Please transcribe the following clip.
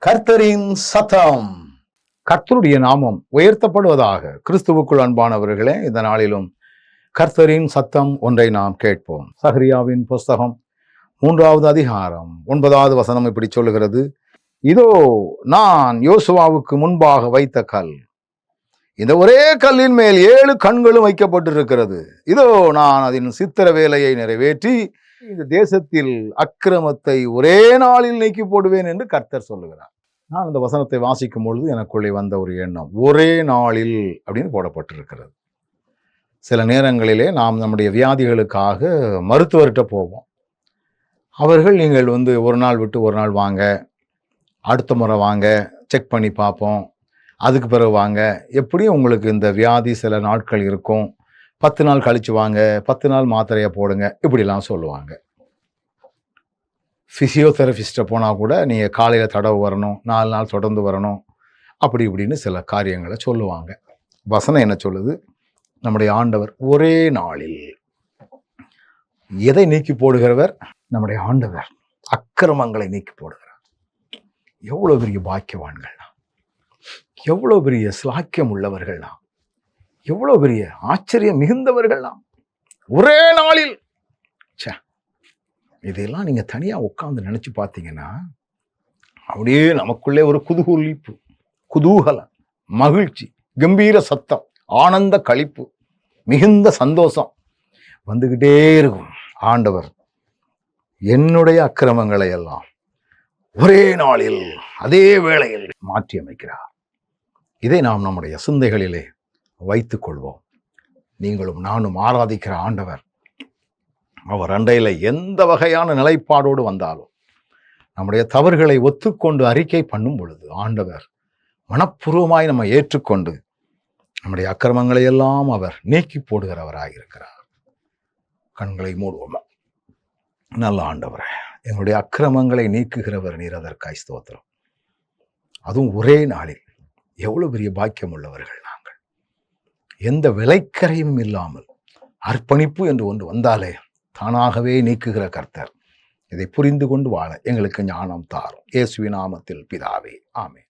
கர்த்தரின் சத்தம். கர்த்தருடைய நாமம் உயர்த்தப்படுவதாக. கிறிஸ்துவுக்குள் அன்பானவர்களே, இந்த நாளிலும் கர்த்தரின் சத்தம் ஒன்றை நாம் கேட்போம். சகரியாவின் புஸ்தகம் 3வது அதிகாரம் 9வது வசனம் இப்படி சொல்லுகிறது: இதோ நான் யோசுவாவுக்கு முன்பாக வைத்த கல், இந்த ஒரே கல்லின் மேல் 7 கண்களும் வைக்கப்பட்டிருக்கிறது. இதோ நான் அதன் சித்திர வேலையை நிறைவேற்றி இந்த தேசத்தில் அக்கிரமத்தை ஒரே நாளில் நீக்கி போடுவேன் என்று கர்த்தர் சொல்லுகிறார். நான் இந்த வசனத்தை வாசிக்கும் பொழுது எனக்குள்ளே வந்த ஒரு எண்ணம், ஒரே நாளில் அப்படின்னு போடப்பட்டிருக்கிறது. சில நேரங்களிலே நாம் நம்முடைய வியாதிகளுக்காக மருத்துவர்கிட்ட போவோம். அவர்கள் நீங்கள் ஒரு நாள் விட்டு ஒரு நாள் வாங்க, அடுத்த முறை வாங்க, செக் பண்ணி பார்ப்போம், அதுக்கு பிறகு வாங்க, எப்படியும் உங்களுக்கு இந்த வியாதி சில நாட்கள் இருக்கும், 10 நாள் கழிச்சு வாங்க, 10 நாள் மாத்திரையை போடுங்க, இப்படிலாம் சொல்லுவாங்க. ஃபிசியோதெரபிஸ்ட்டை போனால் கூட நீங்கள் காலையில் தடவை வரணும், 4 நாள் தொடர்ந்து வரணும், அப்படி இப்படின்னு சில காரியங்களை சொல்லுவாங்க. வசனம் என்ன சொல்லுது? நம்முடைய ஆண்டவர் ஒரே நாளில் எதை நீக்கி போடுகிறவர்? நம்முடைய ஆண்டவர் அக்கிரமங்களை நீக்கி போடுகிறார். எவ்வளோ பெரிய பாக்கியவான்கள்னா, எவ்வளோ பெரிய ஸ்லாக்கியம் உள்ளவர்கள்னா, எவ்வளோ பெரிய ஆச்சரியம் மிகுந்தவர்கள்னா, ஒரே நாளில். இதெல்லாம் நீங்கள் தனியாக உட்கார்ந்து நினச்சி பார்த்தீங்கன்னா அப்படியே நமக்குள்ளே ஒரு குதூகலிப்பு, குதூகலம், மகிழ்ச்சி, கம்பீர சத்தம், ஆனந்த களிப்பு, மிகுந்த சந்தோஷம் வந்துக்கிட்டே இருக்கும். ஆண்டவர் என்னுடைய அக்கிரமங்களை எல்லாம் ஒரே நாளில் அதே வேளையில் மாற்றி அமைக்கிறார். இதை நாம் நம்முடைய சிந்தைகளிலே வைத்துக் கொள்வோம். நீங்களும் நானும் ஆராதிக்கிற ஆண்டவர், அவர் அண்டையில் எந்த வகையான நிலைப்பாடோடு வந்தாலும் நம்முடைய தவறுகளை ஒத்துக்கொண்டு அறிக்கை பண்ணும் பொழுது ஆண்டவர் மனப்பூர்வமாய் நம்ம ஏற்றுக்கொண்டு நம்முடைய அக்கிரமங்களை எல்லாம் அவர் நீக்கி போடுகிறவராயிருக்கிறார். கண்களை மூடுவோமா. நல்ல ஆண்டவரே, எங்களுடைய அக்கிரமங்களை நீக்குகிறவர் நீர், அதற்காய் ஸ்தோத்திரம். அதுவும் ஒரே நாளில். எவ்வளவு பெரிய பாக்கியம் உள்ளவர்கள் நாங்கள். எந்த விலைக்கரையும் இல்லாமல் அர்ப்பணிப்பு என்று ஒன்று வந்தாலே தானாகவே நீக்குகிற கர்த்தர். இதை புரிந்து கொண்டு வாழ எங்களுக்கு ஞானம் தாரும். இயேசுவின் நாமத்தில் பிதாவே, ஆமென்.